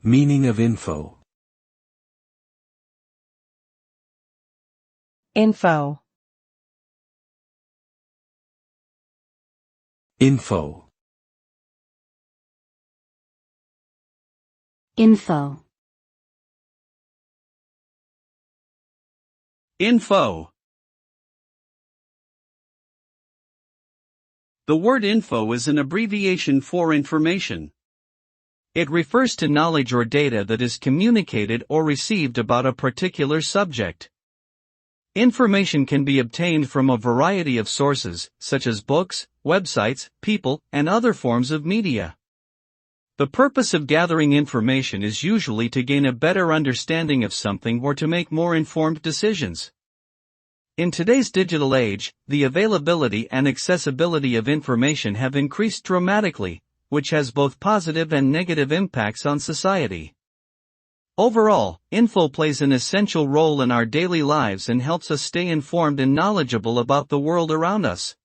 Meaning of info. Info. Info. Info. Info. The word info is an abbreviation for information. It refers to knowledge or data that is communicated or received about a particular subject. Information can be obtained from a variety of sources, such as books, websites, people, and other forms of media. The purpose of gathering information is usually to gain a better understanding of something or to make more informed decisions. In today's digital age, the availability and accessibility of information have increased dramatically, which has both positive and negative impacts on society. Overall, info plays an essential role in our daily lives and helps us stay informed and knowledgeable about the world around us.